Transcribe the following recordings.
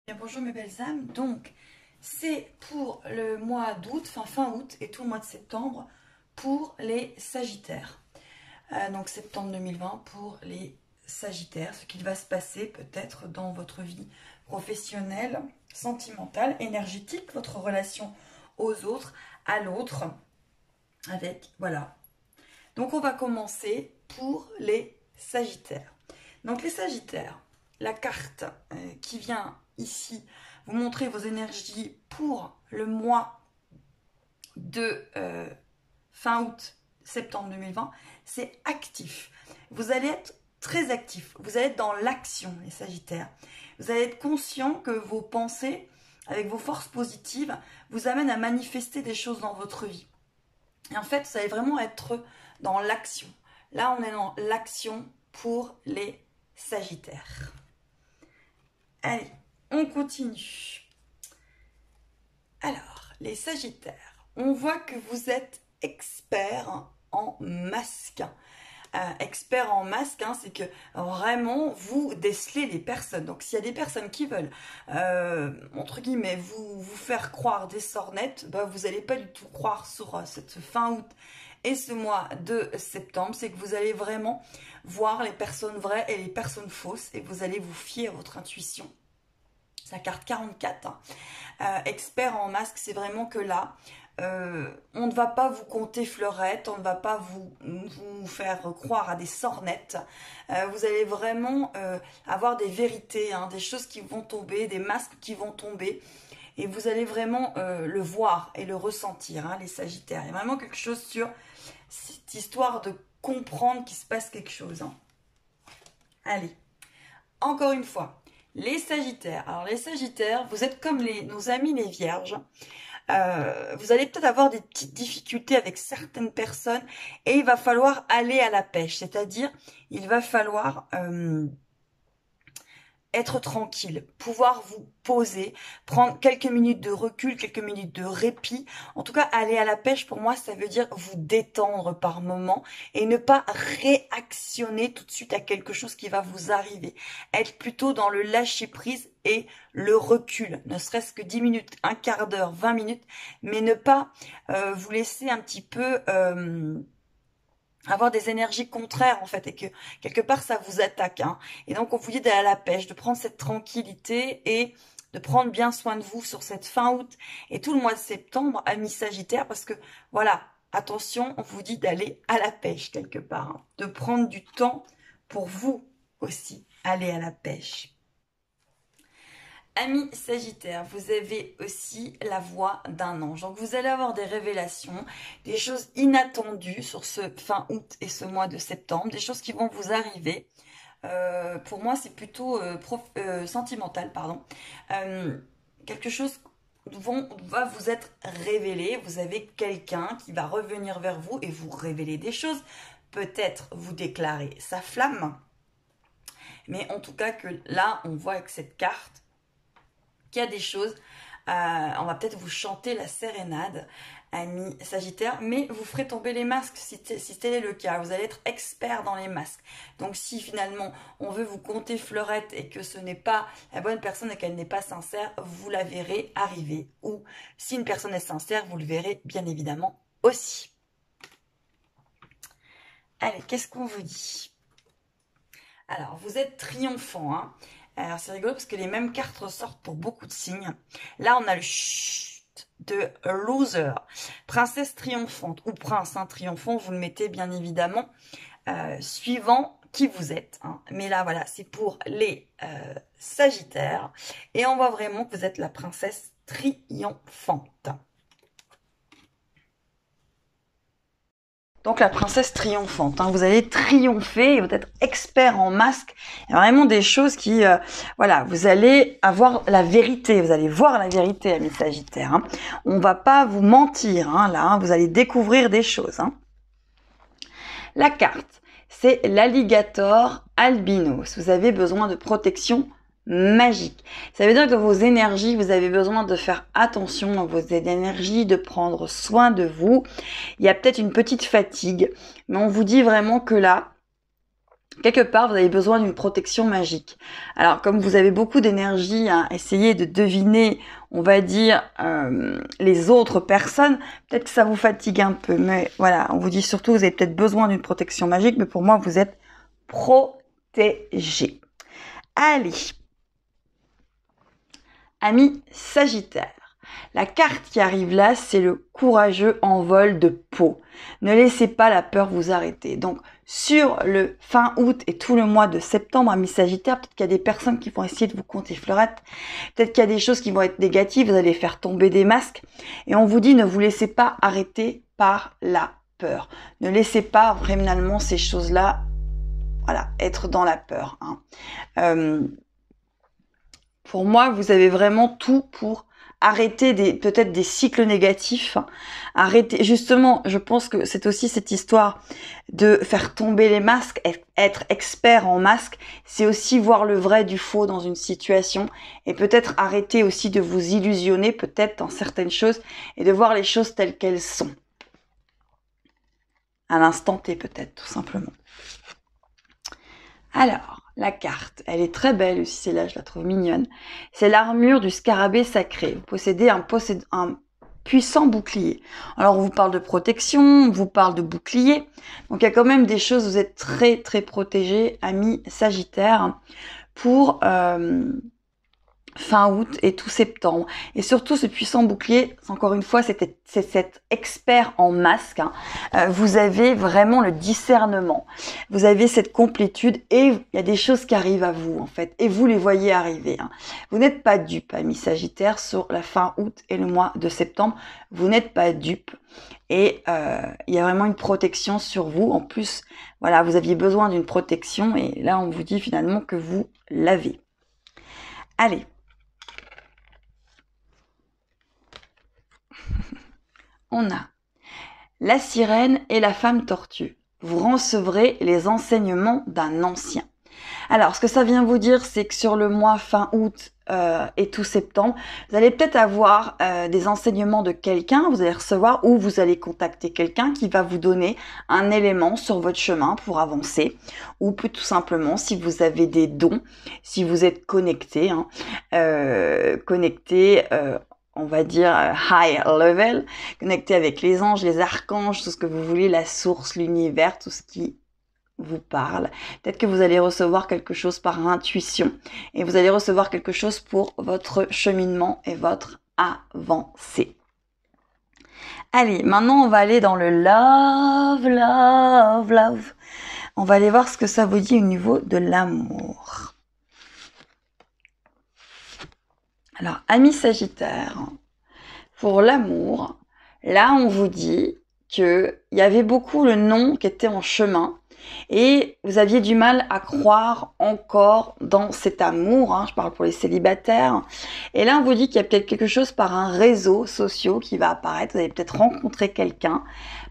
Bien, bonjour mes belles âmes, donc c'est pour le mois d'août, fin août et tout le mois de septembre pour les Sagittaires. Donc septembre 2020 pour les Sagittaires, ce qu'il va se passer peut-être dans votre vie professionnelle, sentimentale, énergétique, votre relation aux autres, à l'autre, avec, voilà. Donc on va commencer pour les Sagittaires. Donc les Sagittaires, la carte qui vient ici vous montrer vos énergies pour le mois de fin août, septembre 2020, c'est actif. Vous allez être très actif, vous allez être dans l'action, les Sagittaires. Vous allez être conscient que vos pensées, avec vos forces positives, vous amènent à manifester des choses dans votre vie. Et en fait, vous allez vraiment être dans l'action. Là, on est dans l'action pour les Sagittaires. Allez, on continue. Alors, les Sagittaires, on voit que vous êtes expert en masque. Expert en masque, hein, c'est que vraiment vous décelez les personnes. Donc s'il y a des personnes qui veulent, entre guillemets, vous faire croire des sornettes, bah, vous n'allez pas du tout croire sur cette fin août et ce mois de septembre. C'est que vous allez vraiment voir les personnes vraies et les personnes fausses et vous allez vous fier à votre intuition. C'est la carte 44. Hein. Expert en masque, c'est vraiment que là, on ne va pas vous compter fleurettes, on ne va pas vous faire croire à des sornettes. Vous allez vraiment avoir des vérités, hein, des choses qui vont tomber, des masques qui vont tomber. Et vous allez vraiment le voir et le ressentir, hein, les Sagittaires. Il y a vraiment quelque chose sur cette histoire de comprendre qu'il se passe quelque chose. Hein. Allez, encore une fois. Les Sagittaires. Alors les Sagittaires, vous êtes comme nos amis les Vierges. Vous allez peut-être avoir des petites difficultés avec certaines personnes et il va falloir aller à la pêche. C'est-à-dire, il va falloir être tranquille, pouvoir vous poser, prendre quelques minutes de recul, quelques minutes de répit. En tout cas, aller à la pêche, pour moi, ça veut dire vous détendre par moment et ne pas réactionner tout de suite à quelque chose qui va vous arriver. Être plutôt dans le lâcher-prise et le recul, ne serait-ce que 10 minutes, un quart d'heure, 20 minutes, mais ne pas vous laisser un petit peu... avoir des énergies contraires en fait et que quelque part ça vous attaque hein. Et donc on vous dit d'aller à la pêche, de prendre cette tranquillité et de prendre bien soin de vous sur cette fin août et tout le mois de septembre, amis Sagittaires, parce que voilà, attention, on vous dit d'aller à la pêche quelque part, hein. De prendre du temps pour vous aussi aller à la pêche. Amis Sagittaires, vous avez aussi la voix d'un ange. Donc vous allez avoir des révélations, des choses inattendues sur ce fin août et ce mois de septembre, des choses qui vont vous arriver. Pour moi, c'est plutôt sentimental, pardon. Quelque chose va vous être révélé. Vous avez quelqu'un qui va revenir vers vous et vous révéler des choses. Peut-être vous déclarer sa flamme. Mais en tout cas, que là, on voit avec cette carte qu'il y a des choses, on va peut-être vous chanter la sérénade, amis Sagittaires, mais vous ferez tomber les masques si tel est le cas. Vous allez être expert dans les masques. Donc si finalement on veut vous compter fleurette et que ce n'est pas la bonne personne et qu'elle n'est pas sincère, vous la verrez arriver. Ou si une personne est sincère, vous le verrez bien évidemment aussi. Allez, qu'est-ce qu'on vous dit? Alors, vous êtes triomphant, hein. Alors, c'est rigolo parce que les mêmes cartes ressortent pour beaucoup de signes. Là, on a le chut de loser. Princesse triomphante ou prince hein, triomphant, vous le mettez bien évidemment suivant qui vous êtes. Hein. Mais là, voilà, c'est pour les Sagittaires. Et on voit vraiment que vous êtes la princesse triomphante. Donc la princesse triomphante, hein. Vous allez triompher et vous êtes expert en masque. Il y a vraiment des choses qui, voilà, vous allez avoir la vérité, vous allez voir la vérité, amis Sagittaires. Hein. On va pas vous mentir, hein, là, hein, vous allez découvrir des choses. Hein. La carte, c'est l'alligator albinos. Vous avez besoin de protection magique. Ça veut dire que dans vos énergies, vous avez besoin de faire attention dans vos énergies, de prendre soin de vous. Il y a peut-être une petite fatigue, mais on vous dit vraiment que là, quelque part, vous avez besoin d'une protection magique. Alors, comme vous avez beaucoup d'énergie à essayer de deviner, on va dire, les autres personnes, peut-être que ça vous fatigue un peu. Mais voilà, on vous dit surtout, vous avez peut-être besoin d'une protection magique, mais pour moi, vous êtes protégé. Allez, amis Sagittaire. La carte qui arrive là, c'est le courageux envol de peau. Ne laissez pas la peur vous arrêter. Donc, sur le fin août et tout le mois de septembre, amis Sagittaire, peut-être qu'il y a des personnes qui vont essayer de vous compter fleurette. Peut-être qu'il y a des choses qui vont être négatives, vous allez faire tomber des masques. Et on vous dit, ne vous laissez pas arrêter par la peur. Ne laissez pas vraiment ces choses-là, voilà, être dans la peur. Pour moi, vous avez vraiment tout pour arrêter peut-être des cycles négatifs. Arrêter, justement, je pense que c'est aussi cette histoire de faire tomber les masques, être expert en masques, c'est aussi voir le vrai du faux dans une situation et peut-être arrêter aussi de vous illusionner peut-être dans certaines choses et de voir les choses telles qu'elles sont. À l'instant T peut-être, tout simplement. Alors, la carte, elle est très belle aussi, celle-là, je la trouve mignonne. C'est l'armure du scarabée sacré. Vous possédez un puissant bouclier. Alors, on vous parle de protection, on vous parle de bouclier. Donc, il y a quand même des choses, vous êtes très, très protégés, amis Sagittaires, pour fin août et tout septembre. Et surtout, ce puissant bouclier, encore une fois, c'est cet expert en masque. Vous avez vraiment le discernement. Vous avez cette complétude et il y a des choses qui arrivent à vous, en fait. Et vous les voyez arriver. Vous n'êtes pas dupe, amis Sagittaire, sur la fin août et le mois de septembre. Vous n'êtes pas dupe. Et il y a vraiment une protection sur vous. En plus, voilà, vous aviez besoin d'une protection. Et là, on vous dit finalement que vous l'avez. Allez. On a la sirène et la femme tortue. Vous recevrez les enseignements d'un ancien. Alors, ce que ça vient vous dire, c'est que sur le mois fin août et tout septembre, vous allez peut-être avoir des enseignements de quelqu'un, vous allez recevoir ou vous allez contacter quelqu'un qui va vous donner un élément sur votre chemin pour avancer. Ou tout simplement, si vous avez des dons, si vous êtes connecté, on va dire high level, connecté avec les anges, les archanges, tout ce que vous voulez, la source, l'univers, tout ce qui vous parle. Peut-être que vous allez recevoir quelque chose par intuition et vous allez recevoir quelque chose pour votre cheminement et votre avancée. Allez, maintenant on va aller dans le love, love, love. On va aller voir ce que ça vous dit au niveau de l'amour. Alors, amis Sagittaire, pour l'amour, là, on vous dit qu'il y avait beaucoup le non qui était en chemin et vous aviez du mal à croire encore dans cet amour. Je parle pour les célibataires. Et là, on vous dit qu'il y a peut-être quelque chose par un réseau social qui va apparaître. Vous allez peut-être rencontrer quelqu'un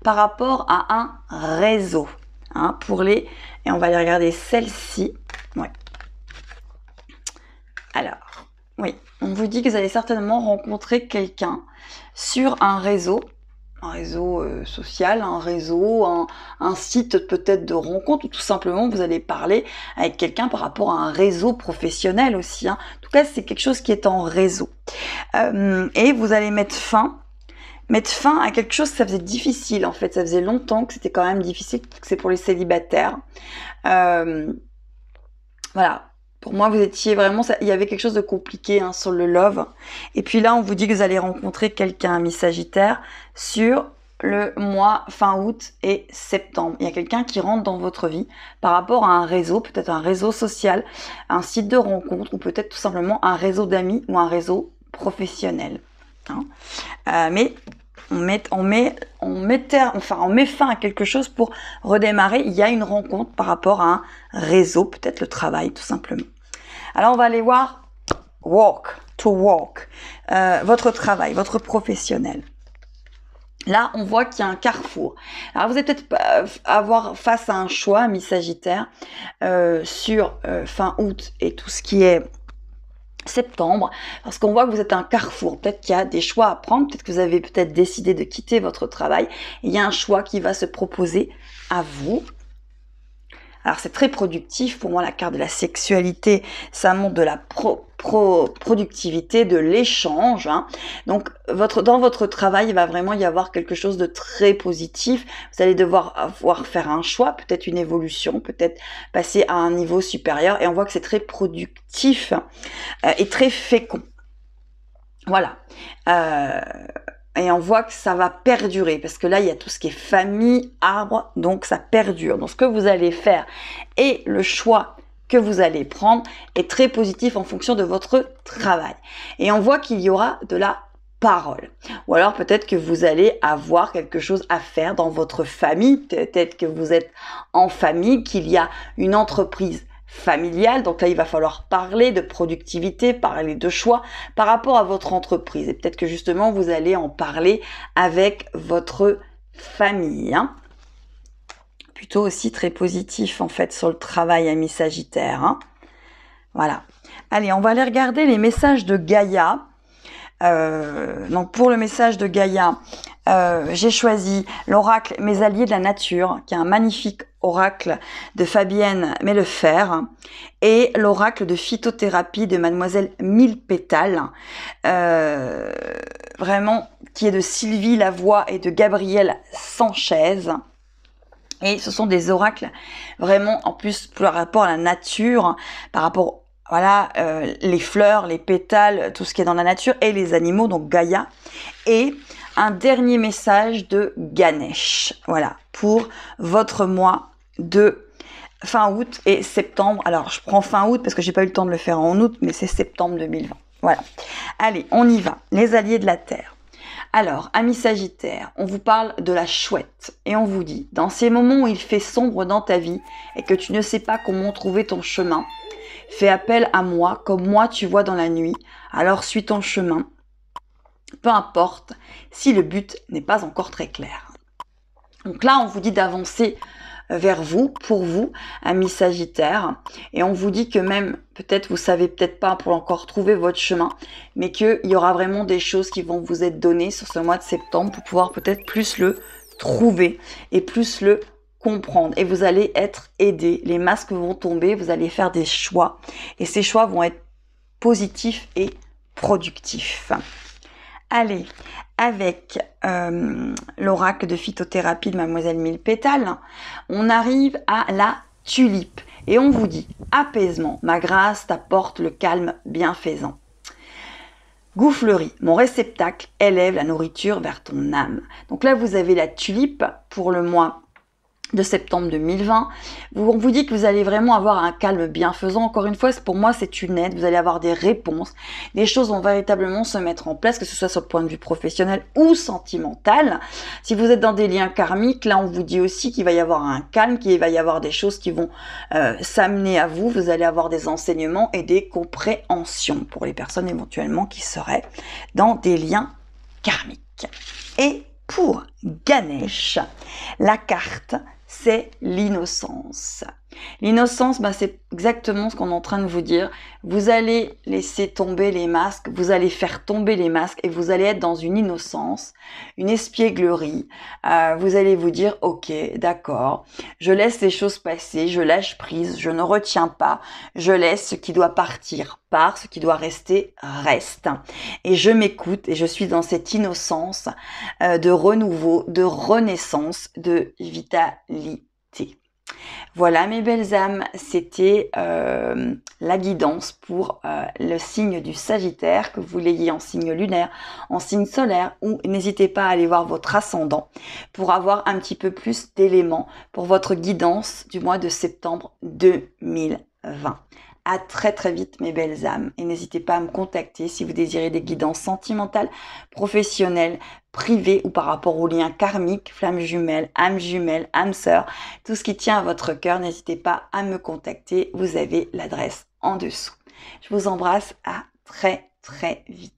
par rapport à un réseau. Et on va aller regarder celle-ci. Ouais. Alors, oui, on vous dit que vous allez certainement rencontrer quelqu'un sur un réseau social, un réseau, un site peut-être de rencontre, ou tout simplement vous allez parler avec quelqu'un par rapport à un réseau professionnel aussi. En tout cas, c'est quelque chose qui est en réseau. Et vous allez mettre fin à quelque chose que ça faisait difficile en fait. Ça faisait longtemps que c'était quand même difficile, que c'est pour les célibataires. Voilà. Pour moi, vous étiez vraiment, il y avait quelque chose de compliqué sur le love. Et puis là, on vous dit que vous allez rencontrer quelqu'un, ami Sagittaire, sur le mois fin août et septembre. Il y a quelqu'un qui rentre dans votre vie par rapport à un réseau, peut-être un réseau social, un site de rencontre ou peut-être tout simplement un réseau d'amis ou un réseau professionnel. Mais on met fin à quelque chose pour redémarrer. Il y a une rencontre par rapport à un réseau, peut-être le travail tout simplement. Alors on va aller voir votre travail, votre professionnel. Là, on voit qu'il y a un carrefour. Alors vous allez peut-être avoir face à un choix, ami Sagittaire, sur fin août et tout ce qui est septembre, parce qu'on voit que vous êtes un carrefour. Peut-être qu'il y a des choix à prendre, peut-être que vous avez peut-être décidé de quitter votre travail, et il y a un choix qui va se proposer à vous. Alors c'est très productif. Pour moi, la carte de la sexualité, ça montre de la productivité, de l'échange. Hein. Donc dans votre travail, il va vraiment y avoir quelque chose de très positif. Vous allez devoir faire un choix, peut-être une évolution, peut-être passer à un niveau supérieur. Et on voit que c'est très productif et très fécond. Voilà. Et on voit que ça va perdurer, parce que là, il y a tout ce qui est famille, arbre, donc ça perdure. Donc ce que vous allez faire et le choix que vous allez prendre est très positif en fonction de votre travail. Et on voit qu'il y aura de la parole. Ou alors peut-être que vous allez avoir quelque chose à faire dans votre famille, peut-être que vous êtes en famille, qu'il y a une entreprise familiale, donc là il va falloir parler de productivité, parler de choix par rapport à votre entreprise, et peut-être que justement vous allez en parler avec votre famille, hein. Plutôt aussi très positif en fait sur le travail, ami Sagittaire, hein. Voilà. Allez, on va aller regarder les messages de Gaïa. Donc pour le message de Gaïa, j'ai choisi l'oracle Mes alliés de la nature, qui est un magnifique oracle de Fabienne Mellefer, et l'oracle de phytothérapie de Mademoiselle Mille Pétales, vraiment qui est de Sylvie Lavoie et de Gabrielle Sanchez. Et ce sont des oracles vraiment, en plus, par rapport à la nature, par rapport voilà, les fleurs, les pétales, tout ce qui est dans la nature, et les animaux, donc Gaïa. Et un dernier message de Ganesh, voilà, pour votre mois de fin août et septembre. Alors, je prends fin août parce que j'ai pas eu le temps de le faire en août, mais c'est septembre 2020. Voilà. Allez, on y va. Les alliés de la Terre. Alors, amis Sagittaire, on vous parle de la chouette et on vous dit, dans ces moments où il fait sombre dans ta vie et que tu ne sais pas comment trouver ton chemin, fais appel à moi comme moi tu vois dans la nuit, alors suis ton chemin, peu importe si le but n'est pas encore très clair. Donc là, on vous dit d'avancer vers vous, pour vous, amis Sagittaire, et on vous dit que même, peut-être vous savez peut-être pas pour encore trouver votre chemin, mais qu'il y aura vraiment des choses qui vont vous être données sur ce mois de septembre pour pouvoir peut-être plus le trouver et plus le comprendre, et vous allez être aidé, les masques vont tomber, vous allez faire des choix, et ces choix vont être positifs et productifs. Allez, avec l'oracle de phytothérapie de Mademoiselle Mille Pétales, on arrive à la tulipe. Et on vous dit, apaisement, ma grâce t'apporte le calme bienfaisant. Gouflerie, mon réceptacle élève la nourriture vers ton âme. Donc là, vous avez la tulipe pour le mois de septembre 2020. On vous dit que vous allez vraiment avoir un calme bienfaisant. Encore une fois, pour moi, c'est une aide. Vous allez avoir des réponses. Les choses vont véritablement se mettre en place, que ce soit sur le point de vue professionnel ou sentimental. Si vous êtes dans des liens karmiques, là, on vous dit aussi qu'il va y avoir un calme, qu'il va y avoir des choses qui vont s'amener à vous. Vous allez avoir des enseignements et des compréhensions pour les personnes éventuellement qui seraient dans des liens karmiques. Et pour Ganesh, la carte, c'est l'innocence. L'innocence, c'est exactement ce qu'on est en train de vous dire. Vous allez laisser tomber les masques, vous allez faire tomber les masques et vous allez être dans une innocence, une espièglerie. Vous allez vous dire, ok, d'accord, je laisse les choses passer, je lâche prise, je ne retiens pas, je laisse ce qui doit partir, part, ce qui doit rester, reste. Et je m'écoute et je suis dans cette innocence de renouveau, de renaissance, de vitalité. Voilà mes belles âmes, c'était la guidance pour le signe du Sagittaire, que vous l'ayez en signe lunaire, en signe solaire, ou n'hésitez pas à aller voir votre ascendant pour avoir un petit peu plus d'éléments pour votre guidance du mois de septembre 2020. À très très vite mes belles âmes, et n'hésitez pas à me contacter si vous désirez des guidances sentimentales, professionnelles, privées ou par rapport aux liens karmiques, flammes jumelles, âme sœur, tout ce qui tient à votre cœur, n'hésitez pas à me contacter, vous avez l'adresse en dessous. Je vous embrasse, à très très vite.